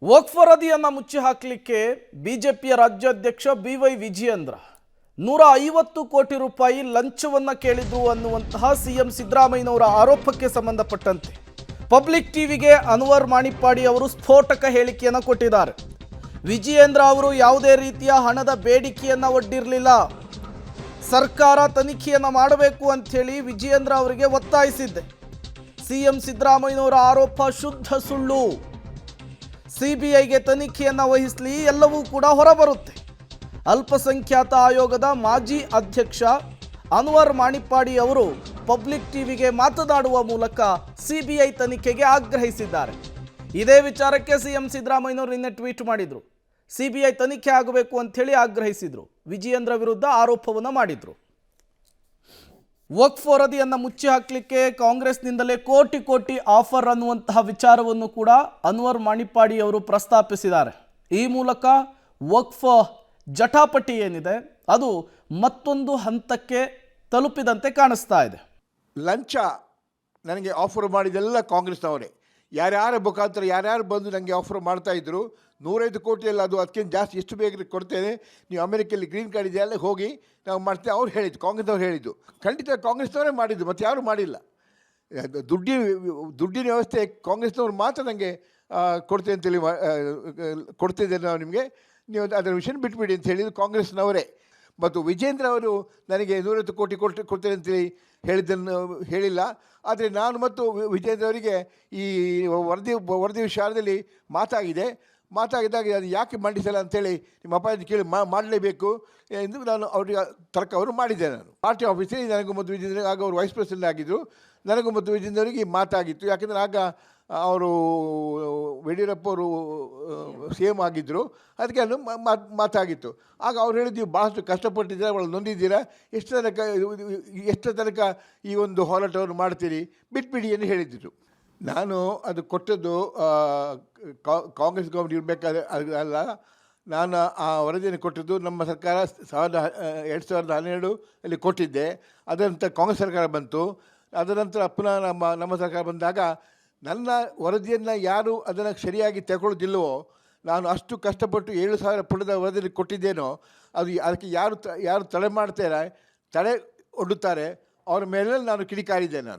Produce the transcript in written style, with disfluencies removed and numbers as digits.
ವಕ್ಫ್ ವರದಿಯನ್ನು ಮುಚ್ಚಿ ಹಾಕಲಿಕ್ಕೆ ಬಿಜೆಪಿಯ ರಾಜ್ಯಾಧ್ಯಕ್ಷ ಬಿವೈ ವಿಜಯೇಂದ್ರ 150 ಕೋಟಿ ರೂಪಾಯಿ ಲಂಚವನ್ನು ಕೇಳಿದ್ರು ಅನ್ನುವಂತಹ ಸಿಎಂ ಸಿದ್ದರಾಮಯ್ಯನವರ ಆರೋಪಕ್ಕೆ ಸಂಬಂಧಪಟ್ಟಂತೆ ಪಬ್ಲಿಕ್ ಟಿವಿಗೆ ಅನ್ವರ್ ಮಾಣಿಪ್ಪಾಡಿ ಅವರು ಸ್ಫೋಟಕ ಹೇಳಿಕೆಯನ್ನು ಕೊಟ್ಟಿದ್ದಾರೆ. ವಿಜಯೇಂದ್ರ ಅವರು ಯಾವುದೇ ರೀತಿಯ ಹಣದ ಬೇಡಿಕೆಯನ್ನು ಒಡ್ಡಿರಲಿಲ್ಲ. ಸರ್ಕಾರ ತನಿಖೆಯನ್ನು ಮಾಡಬೇಕು ಅಂಥೇಳಿ ವಿಜಯೇಂದ್ರ ಅವರಿಗೆ ಒತ್ತಾಯಿಸಿದ್ದೆ. ಸಿಎಂ ಸಿದ್ದರಾಮಯ್ಯನವರ ಆರೋಪ ಶುದ್ಧ ಸುಳ್ಳು. ಸಿಬಿಐಗೆ ತನಿಖೆಯನ್ನು ವಹಿಸಲಿ, ಎಲ್ಲವೂ ಕೂಡ ಹೊರಬರುತ್ತೆ. ಅಲ್ಪಸಂಖ್ಯಾತ ಆಯೋಗದ ಮಾಜಿ ಅಧ್ಯಕ್ಷ ಅನ್ವರ್ ಮಾಣಿಪ್ಪಾಡಿ ಅವರು ಪಬ್ಲಿಕ್ ಟಿವಿಗೆ ಮಾತನಾಡುವ ಮೂಲಕ ಸಿಬಿಐ ತನಿಖೆಗೆ ಆಗ್ರಹಿಸಿದ್ದಾರೆ. ಇದೇ ವಿಚಾರಕ್ಕೆ ಸಿಎಂ ಸಿದ್ದರಾಮಯ್ಯನವರು ನಿನ್ನೆ ಟ್ವೀಟ್ ಮಾಡಿದ್ರು. ಸಿಬಿಐ ತನಿಖೆ ಆಗಬೇಕು ಅಂಥೇಳಿ ಆಗ್ರಹಿಸಿದ್ರು. ವಿಜಯೇಂದ್ರ ವಿರುದ್ಧ ಆರೋಪವನ್ನು ಮಾಡಿದ್ರು. ವಕ್ಫ್ ವರದಿಯನ್ನು ಮುಚ್ಚಿ ಹಾಕಲಿಕ್ಕೆ ಕಾಂಗ್ರೆಸ್ನಿಂದಲೇ ಕೋಟಿ ಕೋಟಿ ಆಫರ್ ಅನ್ನುವಂತಹ ವಿಚಾರವನ್ನು ಕೂಡ ಅನ್ವರ್ ಮಾಣಿಪ್ಪಾಡಿ ಅವರು ಪ್ರಸ್ತಾಪಿಸಿದ್ದಾರೆ. ಈ ಮೂಲಕ ವಕ್ಫ್ ಜಟಾಪಟಿ ಏನಿದೆ ಅದು ಮತ್ತೊಂದು ಹಂತಕ್ಕೆ ತಲುಪಿದಂತೆ ಕಾಣಿಸ್ತಾ ಇದೆ. ಲಂಚ ನನಗೆ ಆಫರ್ ಮಾಡಿದೆಲ್ಲ ಕಾಂಗ್ರೆಸ್ನವರೇ. ಯಾರ್ಯಾರ ಮುಖಾಂತರ ಯಾರ್ಯಾರು ಬಂದು ನನಗೆ ಆಫರ್ ಮಾಡ್ತಾಯಿದ್ರು. 105 ಕೋಟಿಯಲ್ಲಿ ಅದು ಅದಕ್ಕಿಂತ ಜಾಸ್ತಿ ಎಷ್ಟು ಬೇಕು ಕೊಡ್ತೇನೆ, ನೀವು ಅಮೆರಿಕಲ್ಲಿ ಗ್ರೀನ್ ಕಾರ್ಡ್ ಇದೆಯಲ್ಲ ಹೋಗಿ ನಾವು ಮಾಡ್ತೇವೆ ಅವ್ರು ಹೇಳಿದ್ದು, ಕಾಂಗ್ರೆಸ್ನವ್ರು ಹೇಳಿದ್ದು. ಖಂಡಿತ ಕಾಂಗ್ರೆಸ್ನವರೇ ಮಾಡಿದ್ದು, ಮತ್ತು ಯಾರು ಮಾಡಿಲ್ಲ. ದುಡ್ಡಿನ ವ್ಯವಸ್ಥೆ ಕಾಂಗ್ರೆಸ್ನವ್ರು ಮಾತ್ರ ನನಗೆ ಕೊಡ್ತೇನೆ ಅಂತೇಳಿ ಕೊಡ್ತಿದ್ದೇನೆ ನಾವು ನಿಮಗೆ, ನೀವು ಅದರ ವಿಷಯ ಬಿಟ್ಬಿಡಿ ಅಂತ ಹೇಳಿದ್ದು ಕಾಂಗ್ರೆಸ್ನವರೇ. ಮತ್ತು ವಿಜೇಂದ್ರ ಅವರು ನನಗೆ 150 ಕೋಟಿ ಕೊಡ್ತೇನೆ ಅಂತೇಳಿ ಹೇಳಿದ್ದನ್ನು ಹೇಳಿಲ್ಲ. ಆದರೆ ನಾನು ಮತ್ತು ವಿಜೇಂದ್ರ ಅವರಿಗೆ ಈ ವರದಿ ವಿಚಾರದಲ್ಲಿ ಮಾತಾಗಿದ್ದಾಗ ಅದು ಯಾಕೆ ಮಂಡಿಸಲ್ಲ ಅಂತೇಳಿ ನಿಮ್ಮ ಅಪಾಯ ಕೇಳಿ ಮಾಡಲೇಬೇಕು ಎಂದು ನಾನು ಅವರಿಗೆ ತರ್ಕವನ್ನು ಮಾಡಿದ್ದೆ. ನಾನು ಪಾರ್ಟಿ ಆಫೀಸಲ್ಲಿ ನನಗೂ ಮತ್ತು ವಿಜೇಂದ್ರ, ಆಗ ಅವರು ವೈಸ್ ಪ್ರೆಸಿಡೆಂಟ್ ಆಗಿದ್ದರು, ನನಗೂ ಮತ್ತು ವಿಜೇಂದ್ರ ಅವರಿಗೆ ಮಾತಾಗಿತ್ತು. ಯಾಕೆಂದರೆ ಆಗ ಅವರು ಯಡಿಯೂರಪ್ಪ ಅವರು ಸಿ ಎಮ್ ಆಗಿದ್ದರು, ಅದಕ್ಕೆ ಅದು ಮಾತಾಗಿತ್ತು. ಆಗ ಅವ್ರು ಹೇಳಿದ್ದೀವಿ ಭಾಳಷ್ಟು ಕಷ್ಟಪಟ್ಟಿದ್ದೀರಾ, ಅವಳು ನೊಂದಿದ್ದೀರಾ, ಎಷ್ಟು ತನಕ ಈ ಒಂದು ಹೋರಾಟವನ್ನು ಮಾಡ್ತೀರಿ, ಬಿಟ್ಬಿಡಿ ಎಂದು ಹೇಳಿದ್ದರು. ನಾನು ಅದು ಕೊಟ್ಟದ್ದು ಕಾಂಗ್ರೆಸ್ ಗೌರ್ಮೆಂಟ್ ಇರಬೇಕಾದ್ರೆ ಅಲ್ಲ. ನಾನು ಆ ವರದಿಯನ್ನು ಕೊಟ್ಟದ್ದು ನಮ್ಮ ಸರ್ಕಾರ 2012 ಅಲ್ಲಿ ಕೊಟ್ಟಿದ್ದೆ. ಅದರ ನಂತರ ಕಾಂಗ್ರೆಸ್ ಸರ್ಕಾರ ಬಂತು. ಅದರ ನಂತರ ಪುನಃ ನಮ್ಮ ಸರ್ಕಾರ ಬಂದಾಗ ನನ್ನ ವರದಿಯನ್ನು ಯಾರು ಅದನ್ನು ಸರಿಯಾಗಿ ತಗೊಳ್ಳೋದಿಲ್ಲವೋ, ನಾನು ಅಷ್ಟು ಕಷ್ಟಪಟ್ಟು 7,000 ಪುಟದ ವರದಿಯಲ್ಲಿ ಕೊಟ್ಟಿದ್ದೇನೋ, ಅದಕ್ಕೆ ಯಾರು ತಡೆ ಒಡ್ಡುತ್ತಾರೆ ಅವರ ಮೇಲೆ ನಾನು ಕಿಡಿಕಾರಿದ್ದೆ. ನಾನು